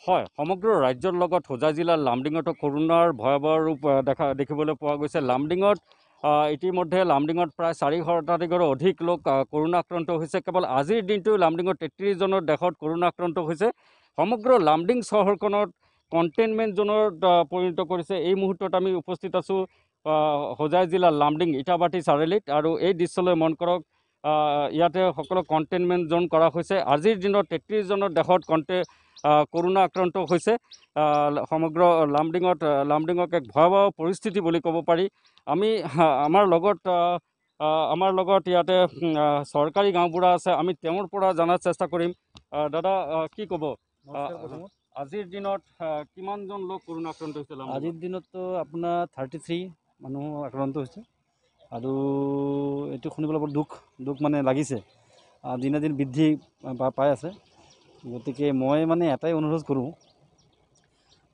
হয়, সমগ্ৰ ৰাজ্যৰ লগত হোজাই জিলাৰ লামডিঙতো কৰোনাৰ ভয়াৱহ ৰূপ দেখিবলৈ পোৱা গৈছে। লামডিঙত ইতিমধ্যে লামডিঙত প্ৰায় 4 শতাধিকৰো অধিক লোক কৰোনা আক্ৰান্ত হৈছে। কেৱল আজিৰ দিনটো লামডিঙত 33 জনৰ দেশত কৰোনা আক্ৰান্ত হৈছে। সমগ্ৰ লামডিং চহৰখনত কণ্টেইনমেণ্ট জোনত পৰিণত কৰিছে। এই মুহূৰ্তত আমি উপস্থিত আছোঁ হোজাই জিলাৰ লামডিং ইটাবাটি চাৰিআলিত, আৰু এই দৃশ্যলৈ মন কৰক। ইয়াতে সকলো কণ্টেইনমেণ্ট জোন কৰা হৈছে। আজিৰ দিনত 33 জনৰ দেশত কৰোনা আক্ৰান্ত হৈছে। সমগ্ৰ লামডিঙক এক ভয়াৱহ পৰিস্থিতি বুলি ক'ব পাৰি। আমাৰ লগত ইয়াতে চৰকাৰী গাঁওবুঢ়া আছে, আমি তেওঁৰ পৰা জনাৰ চেষ্টা কৰিম। দাদা, কি ক'ব? আজিৰ দিনত কিমানজন লোক কৰোনা আক্ৰান্ত হৈছে? আজিৰ দিনততো আপোনাৰ 33 মানুহ আক্ৰান্ত হৈছে, আৰু এইটো শুনিবলৈ বৰ দুখ মানে লাগিছে। দিনে দিন বৃদ্ধি পাই আছে। গতিকে মই মানে এটাই অনুৰোধ কৰোঁ,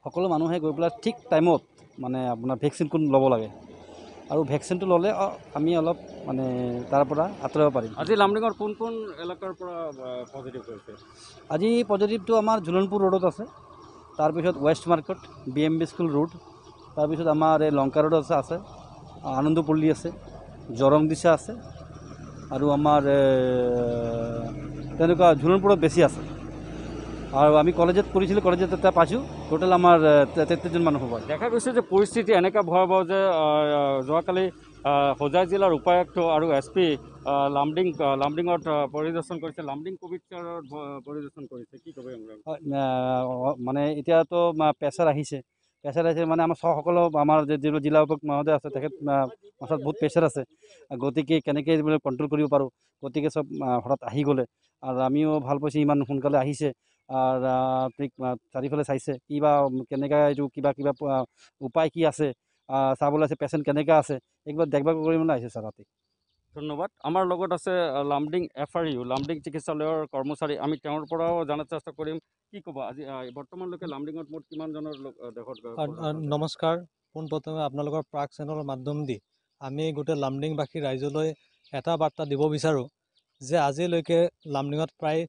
সকলো মানুহে গৈ পেলাই ঠিক টাইমত মানে আপোনাৰ ভেকচিনটো ল'ব লাগে, আৰু ভেকচিনটো ল'লে আমি অলপ মানে তাৰ পৰা আঁতৰাব পাৰিম। আজি লামডিঙৰ কোন কোন এলেকাৰ পৰা পজিটিভ হৈছে? আজি পজিটিভটো আমাৰ ঝুলনপুৰ ৰোডত আছে, তাৰপিছত west market, BMB school road, তাৰপিছত আমাৰ এই লংকা ৰোডত আছে, আনন্দপল্লী আছে, জৰং দিছা আছে, আৰু আমাৰ তেনেকুৱা ঝুলনপুৰত বেছি আছে। আৰু আমি কলেজত কৰিছিলোঁ, কলেজত এটা পাইছোঁ, টোটেল আমাৰ 33 জন মানুহ হ'ব। দেখা গৈছে যে পৰিস্থিতি এনেকুৱা ভয়াৱহ যে যোৱাকালি হোজাই জিলাৰ উপায়ুক্ত আৰু SP লামডিঙত পৰিদৰ্শন কৰিছে, লামডিং কোভিড কেয়াৰত পৰিদৰ্শন কৰিছে। কি ক'ব? মানে এতিয়াতো প্ৰেছাৰ আহিছে মানে আমাৰ সকলো আমাৰ যিবোৰ জিলা উপায়ুক্ত মহোদয় আছে, তেখেত মাথাত বহুত প্ৰেছাৰ আছে। গতিকে কেনেকৈ কণ্ট্ৰল কৰিব পাৰোঁ, গতিকে চব হঠাৎ আহি গ'লে, আৰু আমিও ভাল পাইছোঁ ইমান সোনকালে আহিছে। চাৰিওফালে চাইছে কেনেকৈ এইটো কিবা উপায় কি আছে, চাবলৈ আছে পেচেণ্ট কেনেকৈ আছে, এইবিলাক দেখভাল কৰিবলৈ আহিছে ছাৰ ৰাতি। ধন্যবাদ। আমাৰ লগত আছে লামডিং FRU লামডিং চিকিৎসালয়ৰ কৰ্মচাৰী, আমি তেওঁৰ পৰাও জানাৰ চেষ্টা কৰিম। কি ক'ব আজি বৰ্তমানলৈকে লামডিঙত মুঠ কিমানজনৰ লোক দেশত? নমস্কাৰ। পোনপ্ৰথমে আপোনালোকৰ প্ৰাক চেনেলৰ মাধ্যম দি আমি গোটেই লামডিংবাসী ৰাইজলৈ এটা বাৰ্তা দিব বিচাৰোঁ যে আজিলৈকে লামডিঙত প্ৰায়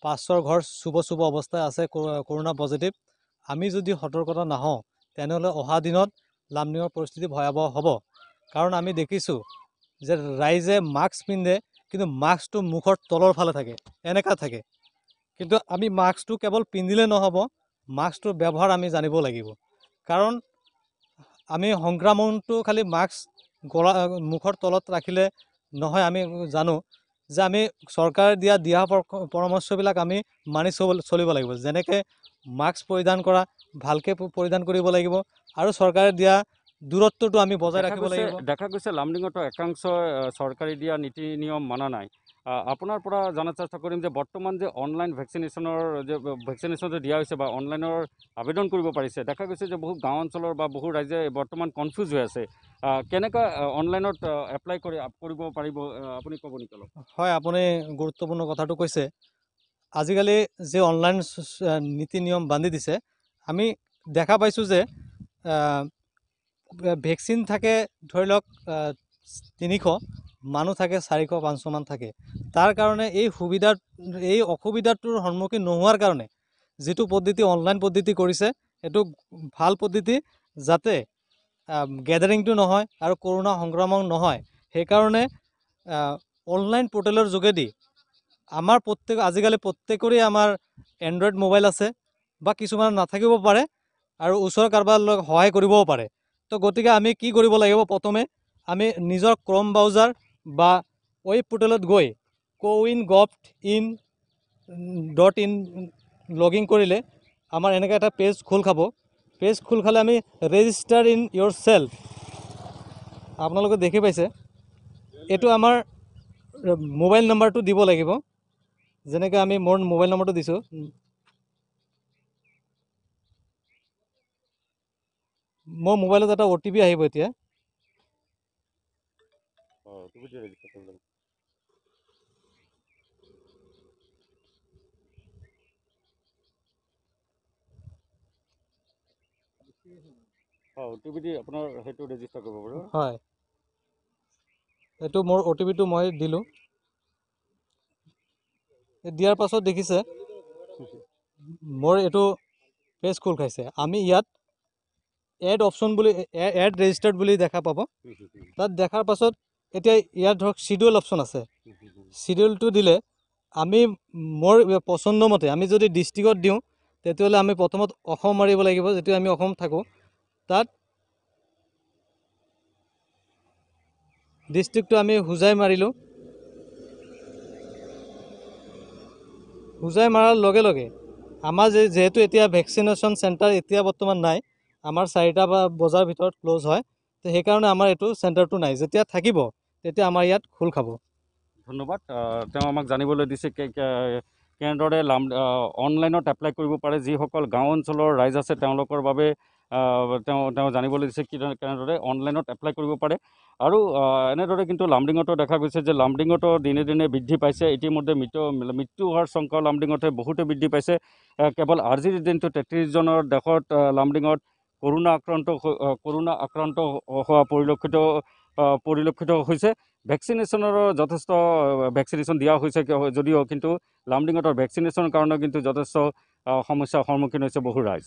500 ঘৰ চুব অৱস্থায় আছে কৰোনা পজিটিভ। আমি যদি সতৰ্কতা নাহওঁ তেনেহ'লে অহা দিনত লামডিঙৰ পৰিস্থিতি ভয়াৱহ হ'ব। কাৰণ আমি দেখিছোঁ যে ৰাইজে মাস্ক পিন্ধে, কিন্তু মাস্কটো মুখৰ তলৰ ফালে থাকে, এনেকুৱা থাকে। কিন্তু আমি মাস্কটো কেৱল পিন্ধিলে নহ'ব, মাস্কটোৰ ব্যৱহাৰ আমি জানিব লাগিব। কাৰণ আমি সংক্ৰমণটো খালি মুখৰ তলত ৰাখিলে নহয়। আমি জানো যে আমি চৰকাৰে দিয়া পৰামৰ্শবিলাক আমি মানি চলিব লাগিব। যেনেকৈ মাস্ক পৰিধান কৰা, ভালকৈ পৰিধান কৰিব লাগিব, আৰু চৰকাৰে দিয়া দূৰত্বটো আমি বজাই ৰাখিব লাগিব। দেখা গৈছে লামডিঙতো একাংশ চৰকাৰী দিয়া নীতি নিয়ম মানা নাই। আপোনাৰ পৰা জানাৰ চেষ্টা কৰিম যে বৰ্তমান যে অনলাইন ভেকচিনেশ্যন যে দিয়া হৈছে বা অনলাইনৰ আবেদন কৰিব পাৰিছে, দেখা গৈছে যে বহু গাঁও অঞ্চলৰ বা বহু ৰাইজে বৰ্তমান কনফিউজ হৈ আছে। কেনেকৈ অনলাইনত এপ্লাই কৰিব পাৰিব, আপুনি ক'ব নেকি অলপ? হয়, আপুনি গুৰুত্বপূৰ্ণ কথাটো কৈছে। আজিকালি যে অনলাইন নীতি নিয়ম বান্ধি দিছে, আমি দেখা পাইছোঁ যে ভেকচিন থাকে ধৰি লওক 300, মানুহ থাকে 400-500 মান থাকে। তাৰ কাৰণে এই অসুবিধাটোৰ সন্মুখীন নোহোৱাৰ কাৰণে যিটো পদ্ধতি অনলাইন পদ্ধতি কৰিছে, সেইটো ভাল পদ্ধতি, যাতে গেডাৰিংটো নহয় আৰু কৰোনা সংক্ৰমণ নহয়। সেইকাৰণে অনলাইন পৰ্টেলৰ যোগেদি আমাৰ আজিকালি প্ৰত্যেকৰে আমাৰ এণ্ড্ৰইড মোবাইল আছে, বা কিছুমান নাথাকিব পাৰে, আৰু ওচৰৰ কাৰোবাৰ লগত সহায় কৰিবও পাৰে। তো গতিকে আমি কি কৰিব লাগিব, প্ৰথমে আমি নিজৰ ক্ৰম ব্ৰাউজাৰ বা ৱেব পৰ্টেলত গৈ coin.gov.in লগ ইন কৰিলে আমাৰ এনেকৈ এটা পেজ খোল খাব। পেজ খোল খালে আমি ৰেজিষ্টাৰ ইন ইয়ৰ চেল্ফ, আপোনালোকে দেখি পাইছে, এইটো আমাৰ মোবাইল নম্বৰটো দিব লাগিব। যেনেকৈ আমি মোৰ মোবাইল নম্বৰটো দিছোঁ, মোৰ মোবাইলত এটা OTP আহিব এতিয়া। OTP আপোনাৰ সেইটো ৰেজিষ্টাৰ কৰিব পাৰিব। হয়, এইটো মোৰ OTPটো মই দিলোঁ। দিয়াৰ পাছত দেখিছে মোৰ এইটো পেজ খোল খাইছে। আমি ইয়াত এড অপশ্যন বুলি এড ৰেজিষ্টাৰ্ড বুলি দেখা পাব। তাত দেখাৰ পাছত এতিয়া ইয়াত ধৰক চিডিউল অপশ্যন আছে। চিডিউলটো দিলে আমি মোৰ পচন্দ মতে আমি যদি ডিষ্ট্ৰিক্টত দিওঁ তেতিয়াহ'লে আমি প্ৰথমত অসম মাৰিব লাগিব, যেতিয়া আমি অসম থাকোঁ। তাত ডিষ্ট্ৰিক্টটো আমি হোজাই মাৰিলোঁ। হোজাই মাৰাৰ লগে লগে আমাৰ যিহেতু এতিয়া ভেকচিনেশ্যন চেণ্টাৰ এতিয়া বৰ্তমান নাই, আমাৰ 4টা বজাৰ ভিতৰত ক্ল'জ হয়, তো সেইকাৰণে আমাৰ এইটো চেণ্টাৰটো নাই। যেতিয়া থাকিব তেতিয়া আমাৰ ইয়াত খোল খাব। ধন্যবাদ। তেওঁ আমাক জানিবলৈ দিছে কেনেদৰে অনলাইনত এপ্লাই কৰিব পাৰে। যিসকল গাঁও অঞ্চলৰ ৰাইজ আছে তেওঁলোকৰ বাবে তেওঁ জানিবলৈ দিছে কেনেদৰে অনলাইনত এপ্লাই কৰিব পাৰে। আৰু এনেদৰে কিন্তু লামডিঙতো দেখা গৈছে যে লামডিঙতো দিনে দিনে বৃদ্ধি পাইছে। ইতিমধ্যে মৃত্যু হোৱাৰ শংকা লামডিঙতে বহুতে বৃদ্ধি পাইছে। কেৱল আজিৰ দিনটো 33 জনৰ দেশত লামডিঙত কৰোণা আক্ৰান্ত হোৱা পৰিলক্ষিত হৈছে। ভেকচিনেশ্যনৰো যথেষ্ট ভেকচিনেশ্যন দিয়া হৈছে যদিও কিন্তু লামডিঙতৰ ভেকচিনেশ্যনৰ কাৰণে কিন্তু যথেষ্ট সমস্যাৰ সন্মুখীন হৈছে বহু ৰাইজ।